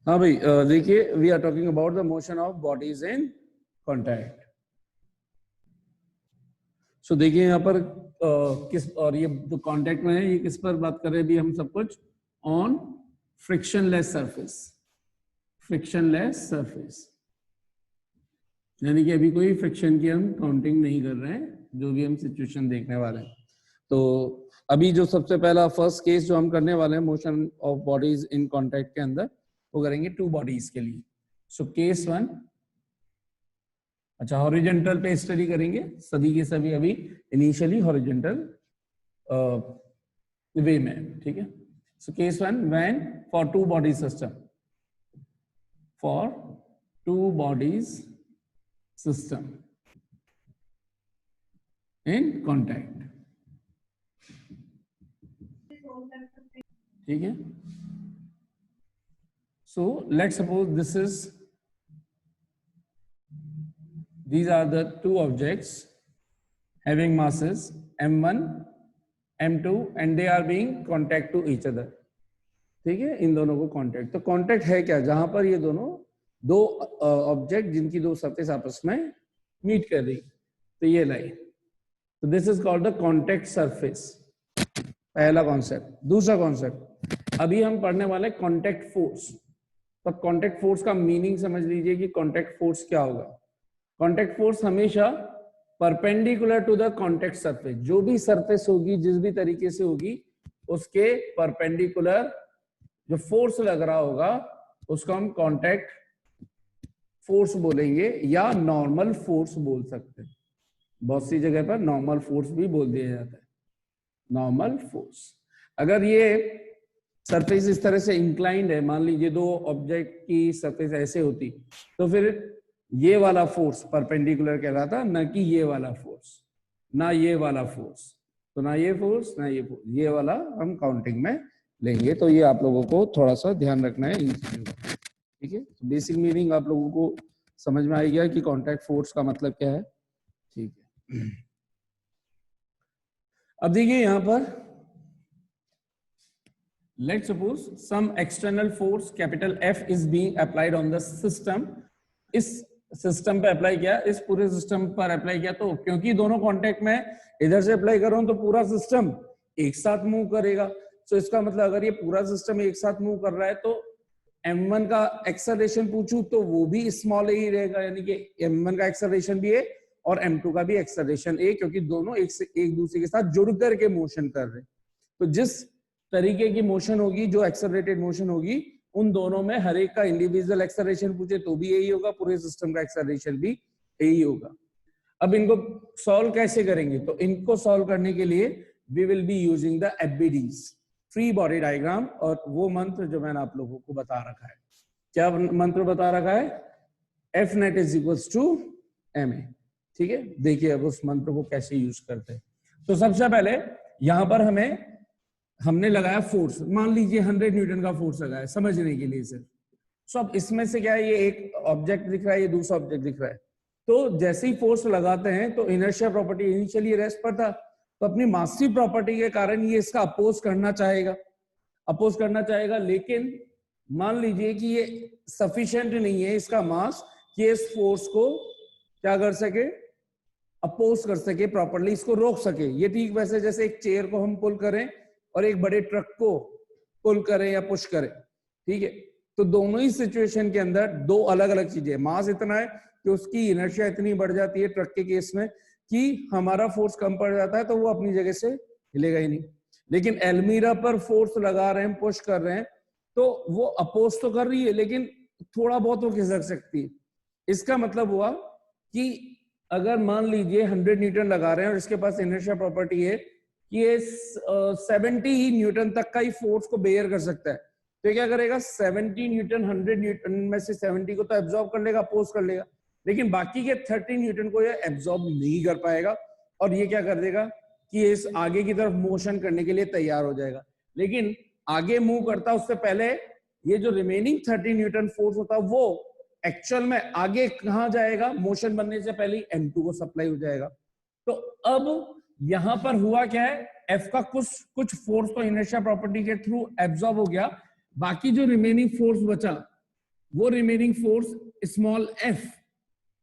हाँ भाई, देखिए we are talking about the motion of bodies in contact. So देखिए यहाँ पर किस, और ये जो कॉन्टैक्ट में है ये किस पर बात कर रहे हैं अभी हम सब कुछ, on frictionless surface. Frictionless surface यानी कि अभी कोई फ्रिक्शन की हम काउंटिंग नहीं कर रहे हैं, जो भी हम सिचुएशन देखने वाले हैं। तो अभी जो सबसे पहला फर्स्ट केस जो हम करने वाले हैं motion of bodies in contact के अंदर, वो करेंगे टू बॉडीज के लिए। सो केस वन, अच्छा हॉरिजॉन्टल पे स्टडी करेंगे सभी के सभी, अभी इनिशियली हॉरिजॉन्टल वे में, ठीक है। So case one, when for two body system, for two bodies system in contact, ठीक है। So let's suppose this is, these are the two objects having masses m1 m2 and they are being contact to each other, ठीक है। इन दोनों को contact, तो contact है क्या, जहां पर ये दोनों दो ऑब्जेक्ट जिनकी दो सरफेस आपस में मीट कर रही, तो ये लाइन, तो this is called the contact surface, पहला कॉन्सेप्ट। दूसरा कॉन्सेप्ट अभी हम पढ़ने वाले कांटेक्ट फोर्स। तो कांटेक्ट फोर्स का मीनिंग समझ लीजिए कि कांटेक्ट फोर्स क्या होगा। कांटेक्ट फोर्स हमेशा perpendicular to the contact surface, जो भी सरफेस होगी जिस भी तरीके से होगी उसके परपेंडिकुलर जो फोर्स लग रहा होगा उसको हम कांटेक्ट फोर्स बोलेंगे, या नॉर्मल फोर्स बोल सकते हैं। बहुत सी जगह पर नॉर्मल फोर्स भी बोल दिया जाता है, नॉर्मल फोर्स। अगर ये सरफेस इस तरह से इंक्लाइंड है, मान लीजिए दो ऑब्जेक्ट की सरफेस ऐसे होती, तो फिर ये वाला फोर्स परपेंडिकुलर कहलाता, ना कि ये वाला फोर्स, ना ये वाला फोर्स, तो ना ये फोर्स ना ये फोर्स, ये वाला हम काउंटिंग में लेंगे। तो ये आप लोगों को थोड़ा सा ध्यान रखना है इन चीजों का, ठीक है। बेसिक मीनिंग आप लोगों को समझ में आ गया कि कांटेक्ट फोर्स का मतलब क्या है, ठीक है। अब देखिए यहां पर, let's suppose some external force capital F is being applied on the system. इस सिस्टम पे अप्लाई किया, इस पूरे सिस्टम पर अप्लाई किया, तो क्योंकि दोनों कांटेक्ट में इधर से अप्लाई कर रहा हूं तो पूरा सिस्टम एक साथ मूव करेगा। तो इसका मतलब अगर ये पूरा सिस्टम एक साथ मूव कर रहा है तो m1 का एक्सेलरेशन पूछूं तो वो भी स्मॉल ही रहेगा, यानी कि m1 का एक्सेलरेशन भी है और m2 का भी एक्सेलरेशन है, क्योंकि दोनों एक दूसरे के साथ जुड़ करके मोशन कर रहे हैं। तो जिस तरीके की मोशन होगी, जो एक्सेलरेटेड मोशन होगी, उन दोनों में हर एक का इंडिविजुअल एक्सेलरेशन पूछे तो भी यही होगा, पूरे सिस्टम का एक्सेलरेशन भी यही होगा। अब इनको सॉल्व कैसे करेंगे, तो इनको सॉल्व करने के लिए we will be using the FBDs, free body diagram, और वो मंत्र जो मैंने आप लोगों को बता रखा है। क्या मंत्र बता रखा है? F net is equals to ma, ठीक है। देखिए अब उस मंत्र को कैसे यूज करते हैं। तो सबसे पहले यहां पर हमने लगाया फोर्स, मान लीजिए 100 न्यूटन का फोर्स लगाया समझने के लिए सिर्फ। सो अब इसमें से क्या है, ये एक ऑब्जेक्ट दिख रहा है, ये दूसरा ऑब्जेक्ट दिख रहा है। तो जैसे ही फोर्स लगाते हैं तो इनर्शिया प्रॉपर्टी इनिशियली रेस्ट पर था, तो अपनी मासिव प्रॉपर्टी के कारण ये इसका अपोज करना चाहेगा, लेकिन मान लीजिए कि ये सफिशिएंट नहीं है इसका मास कि इस फोर्स को क्या कर सके, अपोज कर सके, प्रॉपर्ली इसको रोक सके। ये ठीक वैसे जैसे एक चेयर को हम पुल करें और एक बड़े ट्रक को पुल करें या पुश करें, ठीक है। तो दोनों ही सिचुएशन के अंदर दो अलग अलग चीजें, मास इतना है कि उसकी इनर्शिया इतनी बढ़ जाती है ट्रक के केस में कि हमारा फोर्स कम पड़ जाता है, तो वो अपनी जगह से हिलेगा ही नहीं। लेकिन एल्मीरा पर फोर्स लगा रहे हैं, पुश कर रहे हैं, तो वो अपोज तो कर रही है लेकिन थोड़ा बहुत वो खिसक सकती है। इसका मतलब हुआ कि अगर मान लीजिए 100 न्यूटन लगा रहे हैं और इसके पास इनर्शिया प्रॉपर्टी है कि ये 70 ही न्यूटन तक का ही फोर्स को बेयर कर सकता है, तो ये क्या करेगा, 70 न्यूटन 100 न्यूटन में से 70 को तो एब्जॉर्ब कर लेगा, अपोज कर लेगा, लेकिन बाकी के 30 न्यूटन को ये एब्जॉर्ब नहीं कर पाएगा, और ये क्या कर देगा कि इस आगे की तरफ मोशन करने के लिए तैयार हो जाएगा। लेकिन आगे मूव करता उससे पहले ये जो रिमेनिंग 30 न्यूटन फोर्स होता है वो एक्चुअल में आगे कहां जाएगा, मोशन बनने से पहले m2 को सप्लाई हो जाएगा। तो अब यहां पर हुआ क्या है, F का कुछ फोर्स तो इनर्शिया प्रॉपर्टी के थ्रू एब्जॉर्ब हो गया, बाकी जो रिमेनिंग फोर्स बचा वो remaining force small F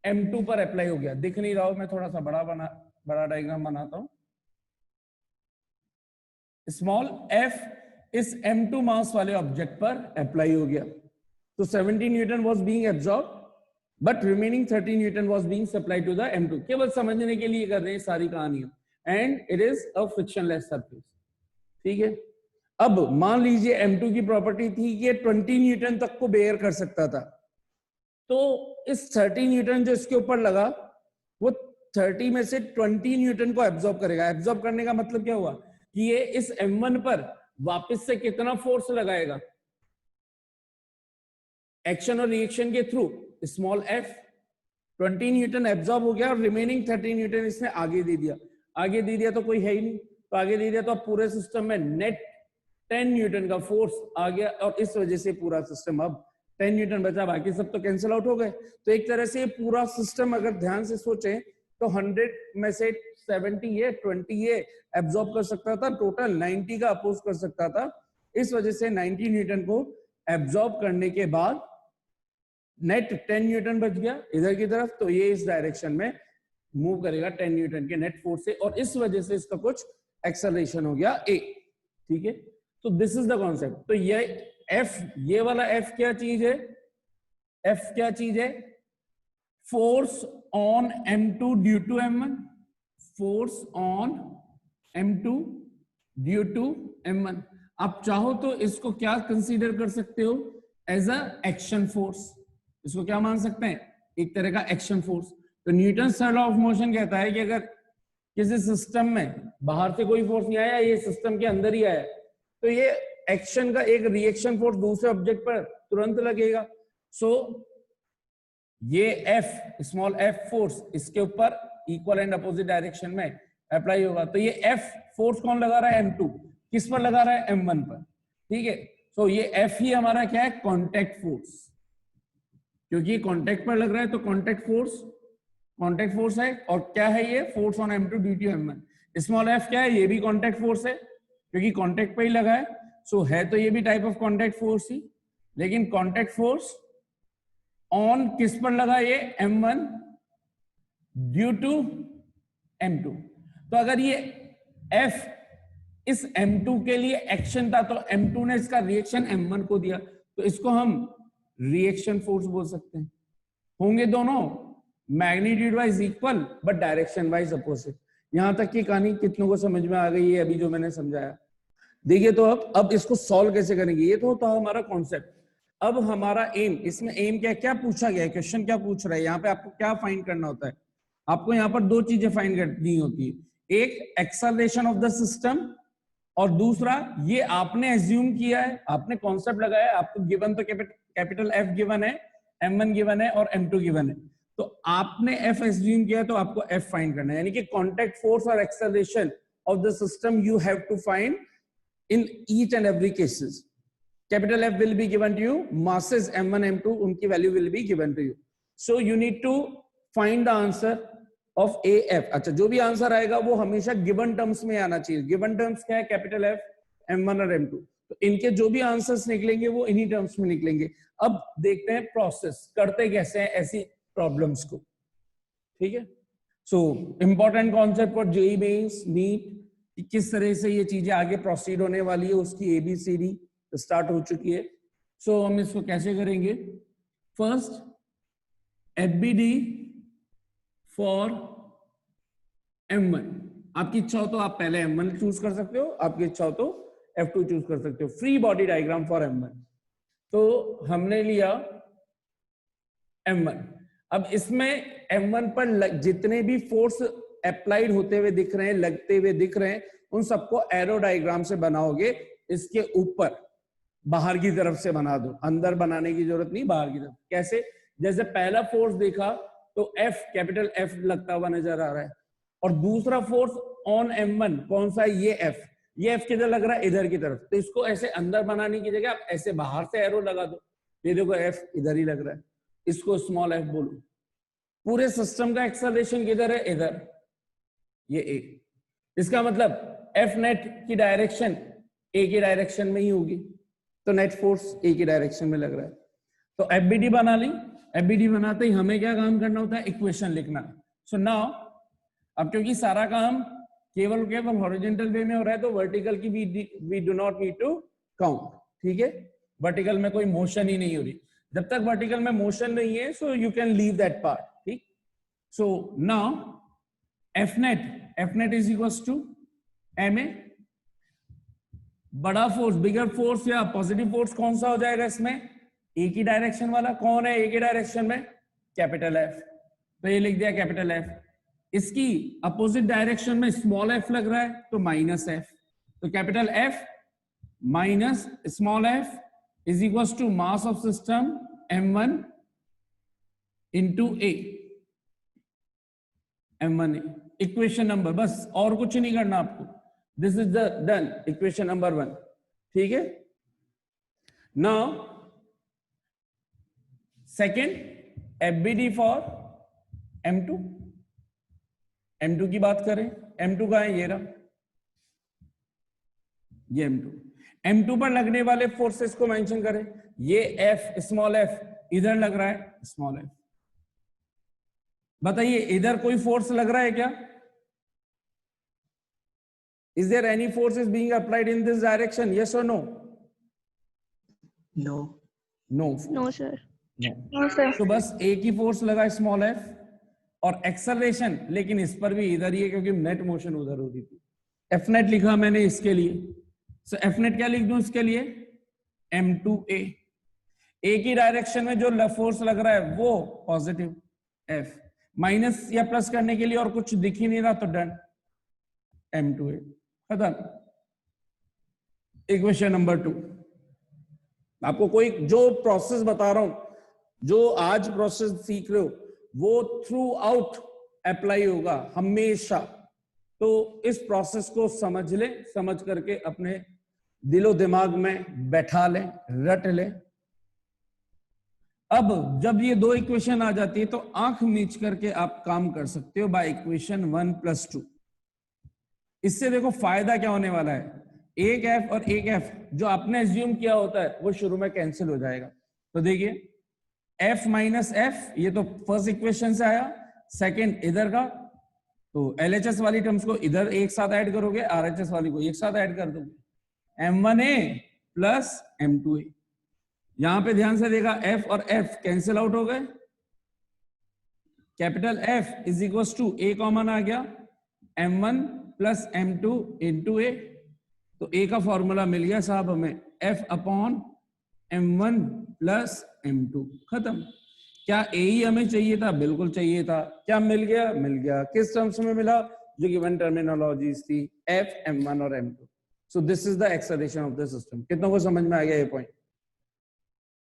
m2 पर अप्लाई हो गया। दिख नहीं रहा हो, मैं थोड़ा सा बड़ा डायग्राम बनाता हूं। स्मॉल एफ इस m2 मास वाले ऑब्जेक्ट पर अप्लाई हो गया। तो 70 newton was being absorb but remaining 30 newton was being supplied to the m2। केवल समझने के लिए कर रहे हैं सारी कहानियां। And it is a frictionless surface. ठीक है, अब मान लीजिए m2 की प्रॉपर्टी थी कि 20 न्यूटन तक को बेयर कर सकता था। तो इस 30 न्यूटन जो इसके ऊपर लगा, वो 30 में से 20 न्यूटन को एब्जॉर्ब करेगा। एब्जॉर्ब करने का मतलब क्या हुआ कि ये इस m1 पर वापस से कितना फोर्स लगाएगा, एक्शन और रिएक्शन के through small f। 20 Newton absorb हो गया और रिमेनिंग 30 न्यूटन इसने आगे दे दिया। आगे दे दिया तो कोई है ही नहीं, तो आगे दे दिया तो अब पूरे सिस्टम में नेट 10 न्यूटन का फोर्स आ गया और इस वजह से पूरा सिस्टम अब 10 न्यूटन बचा, बाकी सब तो कैंसिल आउट हो गए। तो एक तरह से पूरा सिस्टम अगर ध्यान से सोचें तो 100 में से 70 ये 20 ये एब्जॉर्ब कर सकता था, टोटल 90 का अपोज कर सकता था। इस वजह से 90 न्यूटन को एब्जॉर्ब करने के बाद नेट 10 न्यूटन बच गया इधर की तरफ। तो ये इस डायरेक्शन में मूव करेगा 10 न्यूटन के नेट फोर्स से, और इस वजह से इसका कुछ एक्सेलरेशन हो गया a। ठीक है, तो दिस इज द कॉन्सेप्ट। तो ये f, ये वाला f क्या चीज है, f क्या चीज है, force on m2 due to m1, force on m2 due to m1। आप चाहो तो इसको क्या कंसीडर कर सकते हो, एज अ एक्शन फोर्स। इसको क्या मान सकते हैं, एक तरह का एक्शन फोर्स। तो Newton third law of motion कहता है कि अगर किसी सिस्टम में बाहर से कोई फोर्स नहीं आया, ये सिस्टम के अंदर ही आया, तो ये एक्शन का एक रिएक्शन फोर्स दूसरे ऑब्जेक्ट पर तुरंत लगेगा। सो ये f स्मॉल f फोर्स इसके ऊपर इक्वल एंड अपोजिट डायरेक्शन में अप्लाई होगा। तो ये f फोर्स कौन लगा रहा है, m2 किस पर लगा रहा है, m1 पर। ठीक है, सो ये f ही हमारा क्या है, कॉन्टैक्ट फोर्स। क्योंकि कॉन्टैक्ट पर लग रहा है तो कॉन्टैक्ट फोर्स है। और क्या है ये, force on m2 due to m1। Small f क्या है, ये भी कॉन्टैक्ट फोर्स है क्योंकि कॉन्टैक्ट पे ही लगा है। सो है तो ये भी टाइप ऑफ कॉन्टैक्ट फोर्स ही, लेकिन कॉन्टैक्ट फोर्स ऑन किस पर लगा, ये m1 ड्यू टू m2। तो अगर ये f इस m2 के लिए एक्शन था, तो m2 ने इसका रिएक्शन m1 को दिया, तो इसको हम रिएक्शन फोर्स बोल सकते हैं। होंगे दोनों magnitude wise equal but direction wise opposite. यहां तक की कहानी कितनों को समझ में आ गई है अभी जो मैंने समझाया। देखिए, तो अब इसको सॉल्व कैसे करेंगे, ये तो होता हमारा कॉन्सेप्ट। अब हमारा एम, इसमें एम क्या क्या पूछा गया है, क्वेश्चन क्या पूछ रहा है, यहाँ पे आपको क्या फाइंड करना होता है। आपको यहाँ पर दो चीजें फाइंड करनी होती है, एक एक्सेलरेशन ऑफ द सिस्टम और दूसरा ये आपने एज्यूम किया है, आपने कॉन्सेप्ट लगाया है, आपको गिवन तो कैपिटल F गिवन है, m1 गिवन है और m2 गिवन है। तो आपने F एज्यूम किया तो आपको F फाइंड करना है, यानी कि कॉन्टैक्ट फोर्स और acceleration of the system you have to find in each and every cases. Capital F will be given to you, masses m1 m2 उनकी value will be given to you. So you need to find the answer of AF। अच्छा, जो भी answer आएगा वो हमेशा given terms में आना चाहिए। गिवन टर्म्स क्या है, कैपिटल F, m1 और m2। तो इनके जो भी आंसर्स निकलेंगे वो इन्हीं टर्म्स में निकलेंगे। अब देखते हैं प्रोसेस करते कैसे हैं ऐसी प्रॉब्लम्स को। ठीक है, so important concept for JEE Mains, NEET, किस तरह से ये चीजें आगे प्रोसीड होने वाली है, उसकी एबीसीडी स्टार्ट हो चुकी है। सो हम इसको कैसे करेंगे, फर्स्ट एफबीडी फॉर m1। आपकी इच्छा हो तो आप पहले m1 चूज कर सकते हो, आपकी इच्छा हो तो f2 चूज कर सकते हो। Free body diagram for m1, तो हमने लिया m1। अब इसमें m1 पर जितने भी फोर्स अप्लाइड होते हुए दिख रहे हैं, लगते हुए दिख रहे हैं, उन सबको एरो डायग्राम से बनाओगे। इसके ऊपर बाहर की तरफ से बना दो, अंदर बनाने की जरूरत नहीं, बाहर की तरफ। कैसे, जैसे पहला फोर्स देखा तो F, कैपिटल F लगता हुआ नजर आ रहा है, और दूसरा फोर्स ऑन m1 कौन सा है, ये F। ये F किधर लग रहा है, इधर की तरफ। तो इसको ऐसे अंदर बनाने की जगह आप ऐसे बाहर से एरो लगा दो। ये देखो F इधर ही लग रहा है, इसको स्मॉल f बोलो। पूरे सिस्टम का एक्सेलरेशन किधर है, इधर, ये a। इसका मतलब F नेट की डायरेक्शन a की डायरेक्शन में ही होगी, तो नेट फोर्स a की डायरेक्शन में लग रहा है। तो एफबीडी बना ली। एफबीडी बनाते ही हमें क्या काम करना होता है, इक्वेशन लिखना। सो नाउ अब क्योंकि सारा काम केवल हॉरिजॉन्टल वे में हो रहा है तो वर्टिकल की we do not need to count, ठीक है। वर्टिकल में कोई मोशन ही नहीं हो रही, जब तक वर्टिकल में मोशन नहीं है so you can leave that part, ठीक। So now F net is equals to M A. बड़ा फोर्स, बिगर फोर्स या पॉजिटिव फोर्स कौन सा हो जाएगा इसमें, एक ही डायरेक्शन वाला। कौन है एक ही डायरेक्शन में, कैपिटल एफ। तो ये लिख दिया कैपिटल एफ। इसकी अपोजिट डायरेक्शन में स्मॉल एफ लग रहा है तो माइनस एफ। तो capital F minus small F is equals to mass of system m1 into A, m1a। Equation number, बस और कुछ नहीं करना आपको। This is the done equation number 1, ठीक है। Now second FBD for m2। m2 की बात करें, m2 का है ये रहा, ये m2 पर लगने वाले फोर्सेस को मेंशन करें। ये f स्मॉल f इधर लग रहा है स्मॉल f। बताइए इधर कोई फोर्स लग रहा है क्या? Is there any force is being applied in this direction? Yes or no? No. No. No, sir. No, sir. तो बस एक ही फोर्स लगा स्मॉल f और एक्सेलरेशन लेकिन इस पर भी इधर ही है क्योंकि नेट मोशन उधर हो रही थी। एफ नेट लिखा मैंने इसके लिए। सो एफ नेट क्या लिख दूं इसके लिए, m2a। एक ही डायरेक्शन में जो फोर्स लग रहा है वो पॉजिटिव f, माइनस या प्लस करने के लिए और कुछ दिख ही नहीं रहा तो डन m2a, खत्म। Equation number 2। आपको कोई जो प्रोसेस बता रहा हूं, जो आज प्रोसेस सीख रहे हो वो थ्रू आउट अप्लाई होगा हमेशा। तो इस प्रोसेस को समझ ले, समझ करके अपने दिलो दिमाग में बैठा ले, रट ले। अब जब ये दो इक्वेशन आ जाती है तो आंख मीच करके आप काम कर सकते हो बाय इक्वेशन 1 + 2। इससे देखो फायदा क्या होने वाला है, एक एफ और एक एफ जो आपने एज्यूम किया होता है वो शुरू में कैंसिल हो जाएगा। तो देखिए एफ माइनस एफ, ये तो फर्स्ट इक्वेशन से आया। सेकंड इधर का, तो एलएचएस वाली टर्म्स को इधर एक साथ ऐड करोगे, आरएचएस वाली को एक साथ ऐड कर दोगे, m1a प्लस m2a। यहां पे ध्यान से देखा एफ और एफ कैंसिल आउट हो गए। Capital F is equal to A common आ गया, m1 प्लस m2 इंटू ए। तो ए का फॉर्मूला मिल गया साहब हमें, f upon m1 plus m2, खत्म। क्या ए ही हमें चाहिए था? बिल्कुल चाहिए था। क्या मिल गया? मिल गया। किस टर्म्स में मिला? जो गिवन टर्मिनोलॉजीज थी, f, m1 और m2। So this is the acceleration of the system. कितनों को समझ में आ गया ये पॉइंट?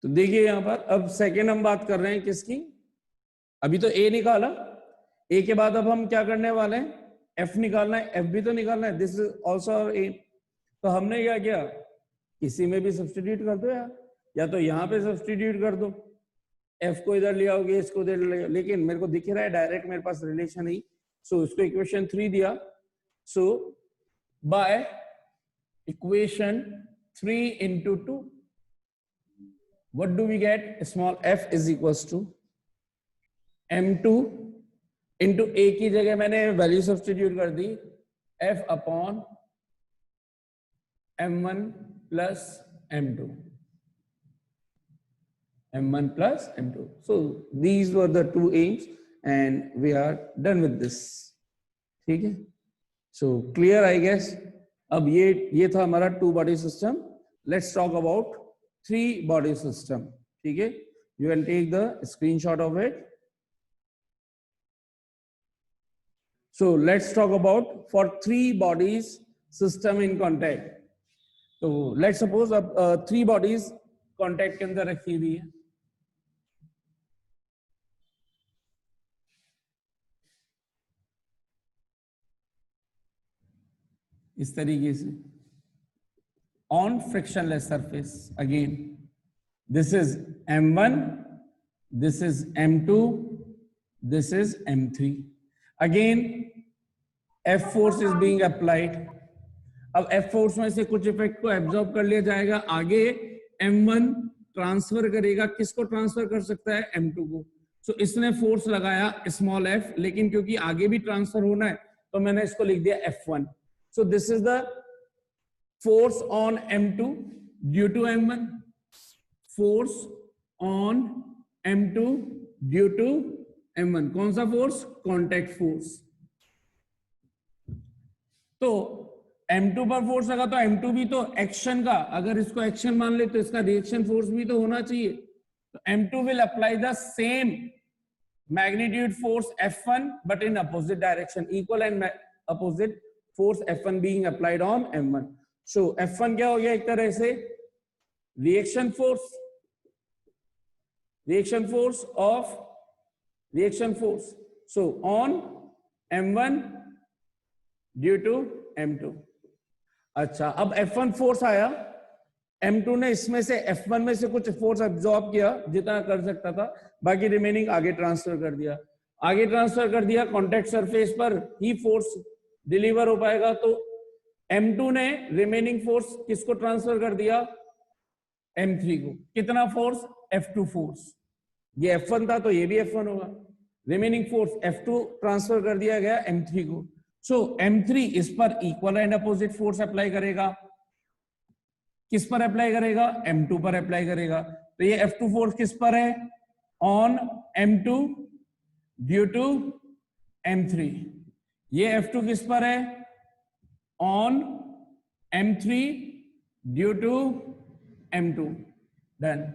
तो देखिए यहां पर अब सेकेंड हम बात कर रहे हैं किसकी, अभी तो ए निकाला, ए के बाद अब हम क्या करने वाले हैं, एफ निकालना है, एफ भी तो निकालना है। This is also a. तो हमने क्या किया, किसी में भी सब्स्टिट्यूट कर दो यार, या तो यहाँ पे सब्स्टिट्यूट कर दो, एफ को इधर ले आओगे, इसको इधर ले आओगे, लेकिन मेरे को दिख रहा है डायरेक्ट मेरे पास रिलेशन नहीं, सो इसको इक्वेशन 3 दिया। सो by equation 3 into 2 what do we get? Small f is equals to m2 into a की जगह मैंने वैल्यू सब्स्टिट्यूट कर दी, f upon m1 plus m2, m1 plus m2. So these were the two aims and we are done with this. ठीक है, so clear I guess. अब ये था हमारा 2 body system. Let's talk about 3 body system. ठीक है, you can take the screenshot of it. So let's talk about for 3 bodies system in contact. So let's suppose अब 3 bodies contact के अंदर रखी हुई है। इस तरीके से on frictionless surface. Again this is m1, this is m2, this is m3. Again F force is being applied. अब F force में से कुछ इफेक्ट को एब्जॉर्ब कर लिया जाएगा, आगे m1 ट्रांसफर करेगा, किसको ट्रांसफर कर सकता है, M2 को। सो इसने फोर्स लगाया स्मॉल f, लेकिन क्योंकि आगे भी ट्रांसफर होना है तो मैंने इसको लिख दिया F1। So this is the force on M2 due to M1, force on M2 due to M1। कौन सा फोर्स, कॉन्टैक्ट फोर्स। तो M2 पर फोर्स लगा तो M2 भी तो एक्शन का, अगर इसको एक्शन मान ले तो इसका रिएक्शन फोर्स भी तो होना चाहिए। तो M2 will apply the same magnitude force F1 but in opposite direction, equal and opposite force F1 being applied on M1. So F1 क्या हो गया, एक तरह से reaction force of reaction force. So on M1 due to M2। अच्छा, अब F1 force आया, M2 ने इसमें से F1 में से कुछ फोर्स एब्जॉर्ब किया जितना कर सकता था, बाकी रिमेनिंग आगे ट्रांसफर कर दिया। कॉन्टैक्ट सरफेस पर ही फोर्स डिलीवर हो पाएगा। तो M2 ने रिमेनिंग फोर्स किसको ट्रांसफर कर दिया, M3 को। कितना फोर्स, F2 फोर्स। ये F1 था तो ये भी F1 होगा। रिमेनिंग फोर्स F2 ट्रांसफर कर दिया गया M3 को। सो M3 इस पर equal and opposite force apply करेगा। किस पर अप्लाई करेगा, M2 पर अप्लाई करेगा। तो ये F2 फोर्स किस पर है, on M2 due to M3। ये F2 किस पर है, on M3 due to M2। Done.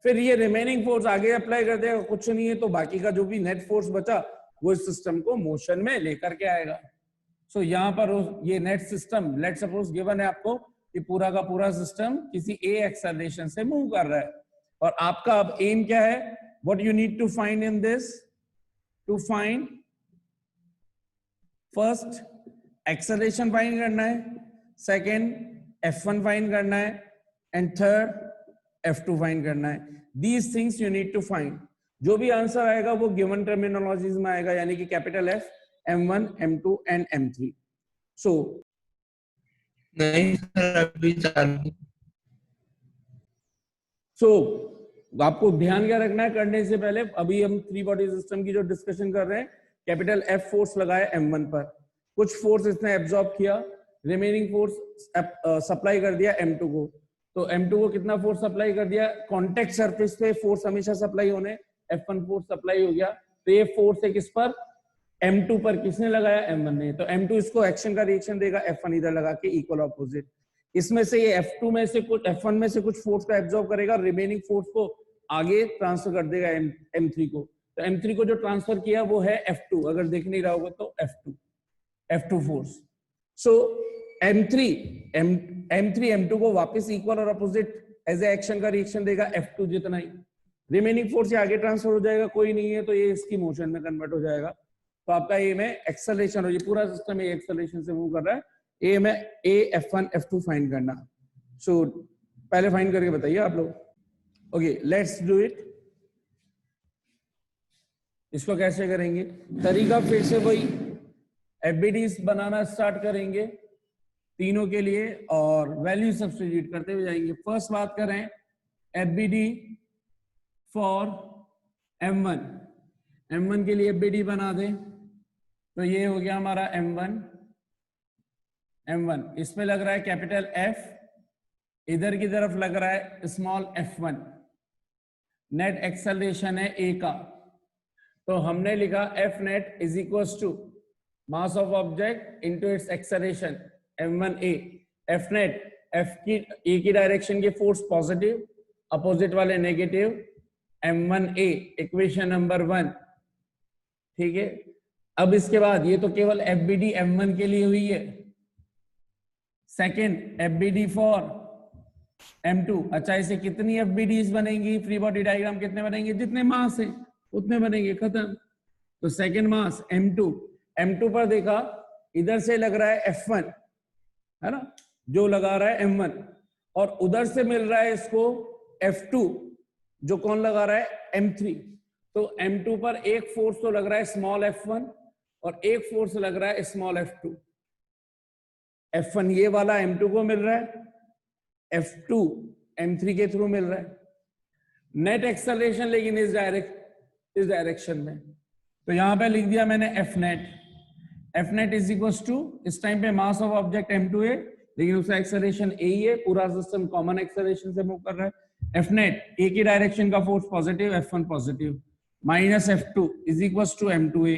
फिर ये रिमेनिंग फोर्स आगे अप्लाई कर देगा, कुछ नहीं है तो बाकी का जो भी नेट फोर्स बचा वो इस सिस्टम को मोशन में लेकर के आएगा। सो यहाँ पर ये net system, let suppose given है आपको कि पूरा का पूरा सिस्टम किसी ए एक्सेलरेशन से मूव कर रहा है, और आपका अब एम क्या है, what you need to find in this, to find first acceleration find करना है, सेकेंड F1 फाइंड करना है, एंड थर्ड F2 फाइंड करना है। These things you need to find. जो भी आंसर आएगा वो गिवन टर्मिनोलॉजीज में आएगा, यानी कि capital F, M1, M2 and M3। सो नहीं सर, अभी चालू। सो आपको ध्यान क्या रखना है करने से पहले, अभी हम थ्री बॉडी सिस्टम की जो डिस्कशन कर रहे हैं, कैपिटल F फोर्स लगाया M1 पर, कुछ फोर्स इसने एब्जॉर्ब किया, रिमेनिंग फोर्स सप्लाई कर दिया M2 को। तो M2 को कितना फोर्स सप्लाई कर दिया, कॉन्टेक्ट सरफेस पे फोर्स हमेशा सप्लाई होने, F1 फोर्स सप्लाई हो गया। तो ये फोर्स है किस पर, M2 पर। किसने लगाया, M1 ने। तो M2 इसको एक्शन का रिएक्शन देगा, F1 इधर लगा के इक्वल ऑपोजिट। इसमें से ये F2 में से कुछ, F1 में से कुछ फोर्स का एब्जॉर्ब करेगा, रिमेनिंग फोर्स को आगे ट्रांसफर कर देगा M3 को। तो M3 को जो ट्रांसफर किया वो है F2, अगर देख नहीं रहा होगा तो F2 फोर्स। सो M3 M2 को वापस इक्वल और अपोजिट एज ए एक्शन का रिएक्शन देगा, F2 जितना ही। रिमेनिंग फोर्स आगे ट्रांसफर हो जाएगा, कोई नहीं है तो ये इसकी मोशन में कन्वर्ट हो जाएगा। तो आपका एम है एक्सेलरेशन, और ये पूरा सिस्टम एक्सेलरेशन से मूव कर रहा है। एम है ए F1 F2 फाइंड करना। सो पहले फाइंड करके बताइए आप लोग। Okay, let's do it. इसको कैसे करेंगे, तरीका फिर से वही, एफबीडीज बनाना स्टार्ट करेंगे तीनों के लिए, और वैल्यू सब्स्टिट्यूट करते हुए जाएंगे। फर्स्ट बात करें एफबीडी फॉर M1 के लिए एफबीडी बना दें। तो ये हो गया हमारा M1, इसमें लग रहा है कैपिटल F, इधर की तरफ लग रहा है स्मॉल f1। नेट एक्सेलरेशन है A का, तो हमने लिखा F net is equal to mass of object into its acceleration m1a। F net F की A की डायरेक्शन के फोर्स पॉजिटिव, अपोजिट वाले नेगेटिव, m1a इक्वेशन नंबर 1। ठीक है, अब इसके बाद ये तो केवल FBD M1 के लिए हुई है। Second FBD for M2। अच्छा, इसे कितनी FBDs बनेंगी, फ्री बॉडी डायग्राम कितने बनेंगे, जितने मास है उतने बनेंगे, खत्म। तो सेकेंड मास M2 पर देखा, इधर से लग रहा है F1 है ना, जो लगा रहा है M1, और उधर से मिल रहा है इसको F2, जो कौन लगा रहा है, M3। तो M2 पर एक फोर्स तो लग रहा है स्मॉल f1 और एक फोर्स लग रहा है स्मॉल f2। F1 ये वाला M2 को मिल रहा है, F2 M3 के थ्रू मिल रहा है। नेट एक्सेलरेशन लेकिन इस डायरेक्शन में, तो यहां पे लिख दिया मैंने F net is equal to, इस टाइम पे मास ऑफ ऑब्जेक्ट m2 है लेकिन उसका एक्सेलरेशन a ही है, पूरा सिस्टम कॉमन एक्सेलरेशन से मूव कर रहा है। एफ नेट ए की डायरेक्शन का force positive, F1 positive, minus F2 is equal to m2a।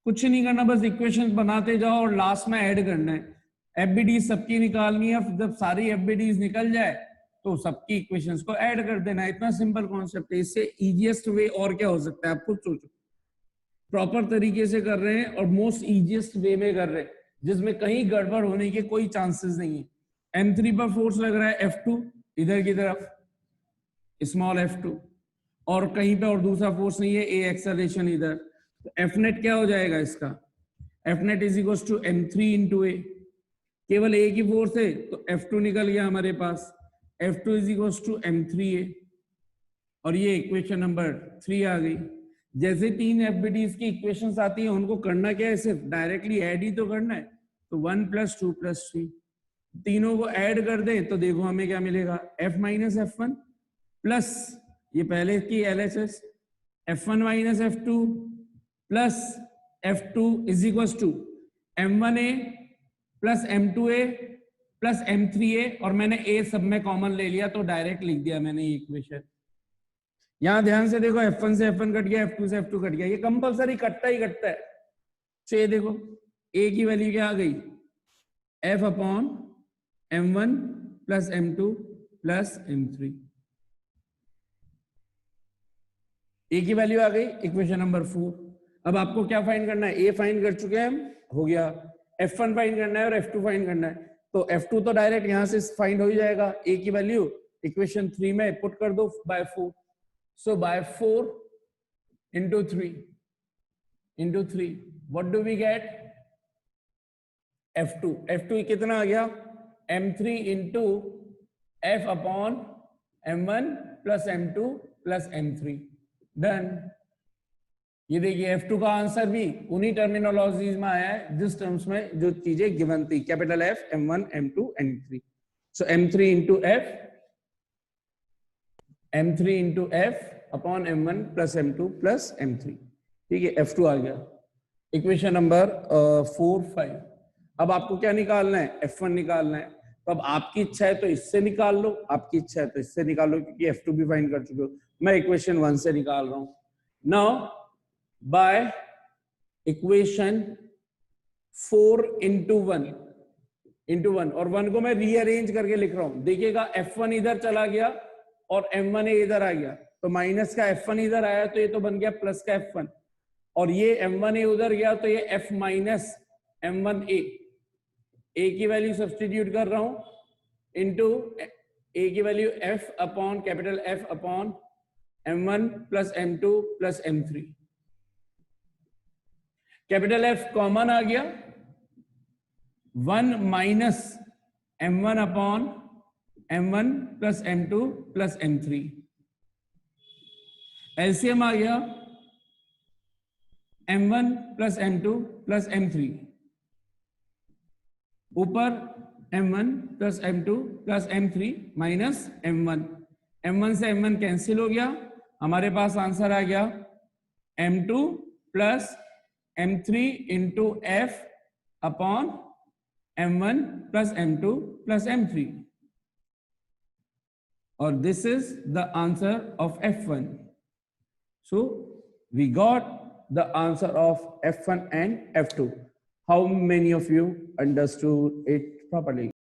कुछ नहीं करना, बस इक्वेशंस बनाते जाओ और लास्ट में ऐड करना है। एफबीडी सबकी निकालनी है, जब सारी एफबीडी निकल जाए तो सबकी इक्वेशंस को ऐड कर देना है। इतना सिंपल कॉन्सेप्ट है, इससे इजीएस्ट वे और क्या हो सकता है, आप खुद सोचो। प्रॉपर तरीके से कर रहे हैं और मोस्ट इजीएस्ट वे में कर रहे हैं जिसमें कहीं गड़बड़ होने के कोई चांसेस नहीं है। M3 पर फोर्स लग रहा है F2 इधर की तरफ, स्मॉल F2, और कहीं पे और दूसरा फोर्स नहीं है, A एक्सेलरेशन इधर, तो F नेट क्या हो जाएगा इसका, F net is equal to M3 into A। केवल A की फोर्स है तो F2 निकल गया हमारे पास, F2 is equal to M3A, और ये इक्वेशन नंबर 3 आ गई। जैसे तीन एफबीडीज की इक्वेशंस आती है उनको करना क्या है, सिर्फ डायरेक्टली ऐड ही तो करना है, तो 1 + 2 + 3 तीनों को ऐड कर दें तो देखो हमें क्या मिलेगा, F माइनस F1 प्लस ये पहले की LHS F1 minus F2 plus F2 is equal to M1A plus M2A plus M3A, और मैंने A सब में कॉमन ले लिया तो डायरेक्ट लिख दिया मैंने ये इक्वेशन। यहां ध्यान से देखो, F1 से F1 कट गया, F2 से F2 कट गया, ये कंपलसरी कटता ही कटता है। ये देखो A की वैल्यू क्या आ गई, F upon M1 plus M2 plus M3, A की वैल्यू आ गई, इक्वेशन नंबर 4। अब आपको क्या फाइंड करना है, A फाइंड कर चुके हैं हम, हो गया। F1 फाइंड करना है और F2 फाइंड करना है, तो F2 तो डायरेक्ट यहां से फाइंड हो ही जाएगा, A की वैल्यू इक्वेशन 3 में पुट कर दो bye 4। So by 4 into 3, what do we get? F2 कितना आ गया, M3 into F upon M1 plus M2 plus M3, done. ये देखिए F2 का आंसर भी उन्हीं टर्मिनोलॉजीज में आया है जिस टर्म्स में जो चीजें गिवन थी, capital F, M1, M2, M3। So M3 into F upon M1 plus M2 plus M3, ठीक है, F2 आ गया। Equation number 4, 5। अब आपको क्या निकालना है, F1 निकालना है। तो अब आपकी इच्छा है तो इससे निकाल लो, आपकी इच्छा है तो इससे निकाल लो, क्योंकि F2 भी फाइंड कर चुके हो। मैं इक्वेशन 1 से निकाल रहा हूं। नाउ बाय इक्वेशन 4 into 1 और 1 को मैं रीअरेंज करके लिख रहा हूं। देखिएगा F1 इधर चला गया और M1A इधर आ गया, तो माइनस का F1 इधर आया तो ये तो बन गया प्लस का F1, और ये M1A उधर गया तो ये F माइनस M1A। A की वैल्यू सब्स्टिट्यूट कर रहा हूं इनटू A की value F upon capital F upon M1 plus M2 plus M3। Capital F common आ गया, 1 minus M1 upon M1 plus M2 plus M3। LCM आ गया M1 plus M2 plus M3, ऊपर M1 plus M2 plus M3 minus M1 से M1 cancel हो गया, हमारे पास answer आ गया M2 plus M3 into F upon M1 plus M2 plus M3, और this is the answer of F1। So we got the answer of F1 and F2. How many of you understood it properly?